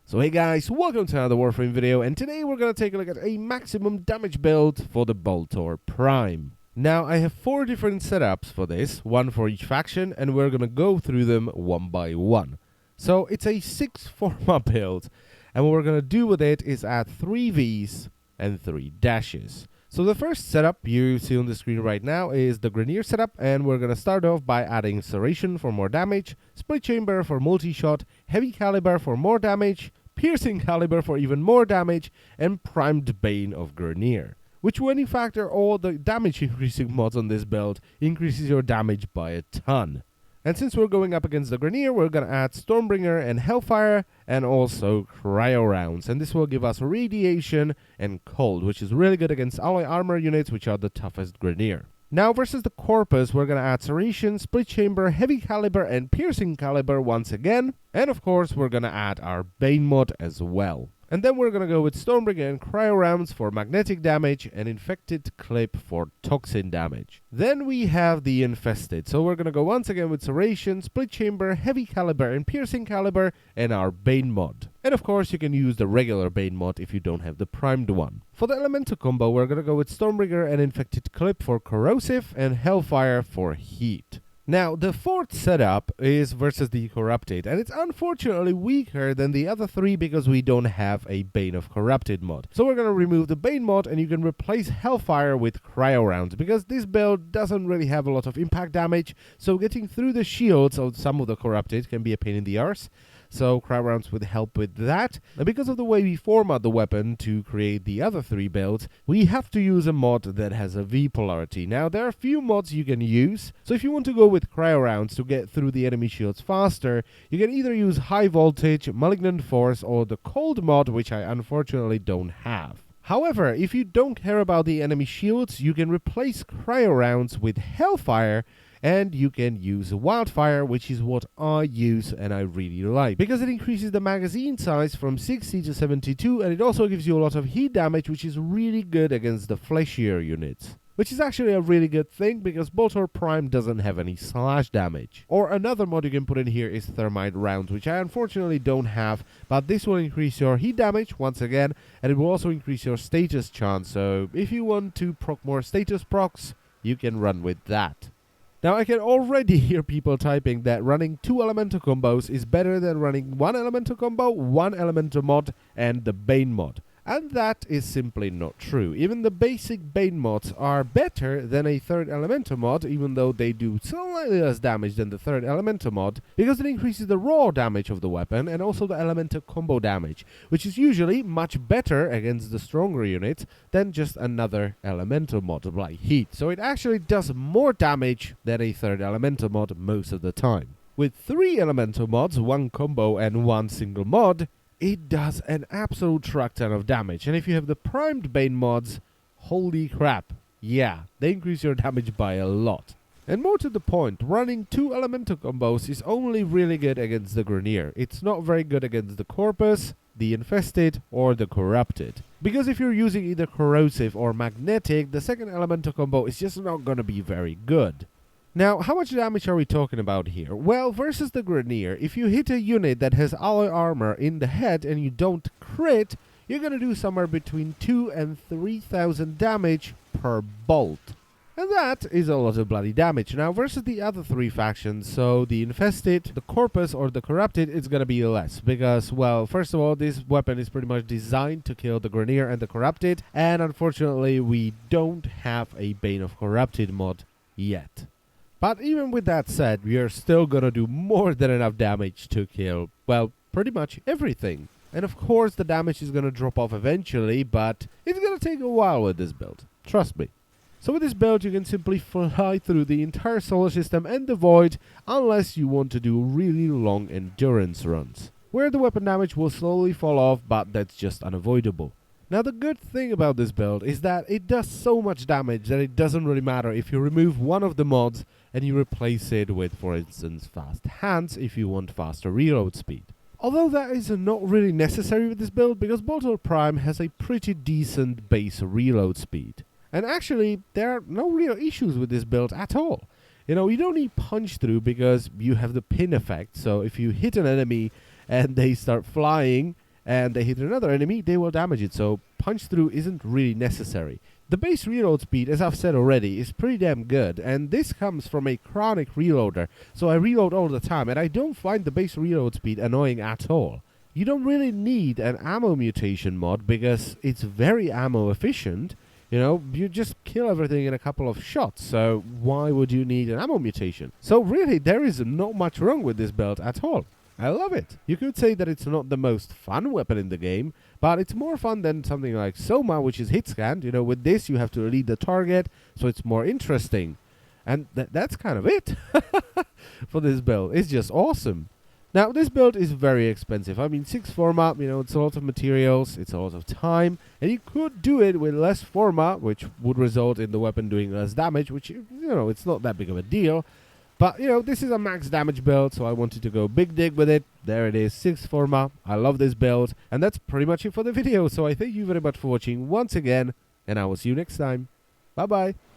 So hey guys, welcome to another Warframe video, and today we're going to take a look at a maximum damage build for the Boltor Prime. Now I have 4 different setups for this, one for each faction, and we're going to go through them one by one. So it's a 6 Forma build, and what we're going to do with it is add 3 Vs and 3 dashes. So the first setup you see on the screen right now is the Grineer setup, and we're going to start off by adding Serration for more damage, Split Chamber for multi-shot, Heavy Caliber for more damage, Piercing Caliber for even more damage, and Primed Bane of Grineer, which when you factor all the damage increasing mods on this build, increases your damage by a ton. And since we're going up against the Grineer, we're going to add Stormbringer and Hellfire, and also Cryo Rounds, and this will give us Radiation and Cold, which is really good against alloy armor units, which are the toughest Grineer. Now versus the Corpus, we're going to add Serration, Split Chamber, Heavy Caliber, and Piercing Caliber once again. And of course, we're going to add our Bane mod as well. And then we're going to go with Stormbringer and Cryo Rounds for magnetic damage and Infected Clip for toxin damage. Then we have the Infested. So we're going to go once again with Serration, Split Chamber, Heavy Caliber, and Piercing Caliber, and our Bane mod. And of course, you can use the regular Bane mod if you don't have the primed one. For the Elemental combo, we're going to go with Stormbringer and Infected Clip for corrosive, and Hellfire for heat. Now, the 4th setup is versus the Corrupted, and it's unfortunately weaker than the other 3 because we don't have a Bane of Corrupted mod. So we're going to remove the Bane mod, and you can replace Hellfire with Cryo Rounds, because this build doesn't really have a lot of impact damage, so getting through the shields of some of the Corrupted can be a pain in the arse. So Cryo Rounds would help with that. And because of the way we format the weapon to create the other 3 builds, we have to use a mod that has a V polarity. Now there are a few mods you can use. So if you want to go with Cryo Rounds to get through the enemy shields faster, you can either use High Voltage, Malignant Force, or the Cold mod, which I unfortunately don't have. However, if you don't care about the enemy shields, you can replace Cryo Rounds with Hellfire, and you can use Wildfire, which is what I use and I really like, because it increases the magazine size from 60 to 72, and it also gives you a lot of heat damage, which is really good against the fleshier units. Which is actually a really good thing, because Boltor Prime doesn't have any slash damage. Or another mod you can put in here is Thermite Rounds, which I unfortunately don't have, but this will increase your heat damage once again, and it will also increase your status chance, so if you want to proc more status procs, you can run with that. Now I can already hear people typing that running 2 elemental combos is better than running 1 elemental combo, 1 elemental mod, and the Bane mod. And that is simply not true. Even the basic Bane mods are better than a 3rd elemental mod, even though they do slightly less damage than the 3rd elemental mod, because it increases the raw damage of the weapon and also the elemental combo damage, which is usually much better against the stronger units than just another elemental mod like heat. So it actually does more damage than a 3rd elemental mod most of the time. With 3 elemental mods, 1 combo and 1 single mod, it does an absolute truck ton of damage. And if you have the primed Bane mods, holy crap, yeah, they increase your damage by a lot. And more to the point, running 2 elemental combos is only really good against the Grineer. It's not very good against the Corpus, the Infested, or the Corrupted. Because if you're using either corrosive or magnetic, the 2nd elemental combo is just not gonna be very good. Now, how much damage are we talking about here? Well, versus the Grineer, if you hit a unit that has alloy armor in the head and you don't crit, you're going to do somewhere between 2,000 and 3,000 damage per bolt. And that is a lot of bloody damage. Now, versus the other 3 factions, so the Infested, the Corpus, or the Corrupted, it's going to be less. Because, well, first of all, this weapon is pretty much designed to kill the Grineer and the Corrupted, and unfortunately, we don't have a Bane of Corrupted mod yet. But even with that said, we are still gonna do more than enough damage to kill, well, pretty much everything. And of course the damage is gonna drop off eventually, but it's gonna take a while with this build. Trust me. So with this build you can simply fly through the entire solar system and the void, unless you want to do really long endurance runs, where the weapon damage will slowly fall off, but that's just unavoidable. Now the good thing about this build is that it does so much damage that it doesn't really matter if you remove one of the mods and you replace it with, for instance, fast hands if you want faster reload speed. Although that is not really necessary with this build, because Boltor Prime has a pretty decent base reload speed. And actually, there are no real issues with this build at all. You know, you don't need punch through because you have the pin effect, so if you hit an enemy and they start flying, and they hit another enemy, they will damage it, so punch through isn't really necessary. The base reload speed, as I've said already, is pretty damn good, and this comes from a chronic reloader, so I reload all the time, and I don't find the base reload speed annoying at all. You don't really need an ammo mutation mod because it's very ammo efficient. You know, you just kill everything in a couple of shots, so why would you need an ammo mutation? So really, there is not much wrong with this build at all. I love it. You could say that it's not the most fun weapon in the game, but it's more fun than something like Soma, which is hit scanned. You know, with this you have to lead the target, so it's more interesting. And that's kind of it for this build. It's just awesome. Now, this build is very expensive. I mean, 6 Forma, you know, it's a lot of materials, it's a lot of time, and you could do it with less Forma, which would result in the weapon doing less damage, which, you know, it's not that big of a deal. But, you know, this is a max damage build, so I wanted to go big dig with it. There it is, 6 Forma. I love this build. And that's pretty much it for the video, so I thank you very much for watching once again, and I will see you next time. Bye-bye.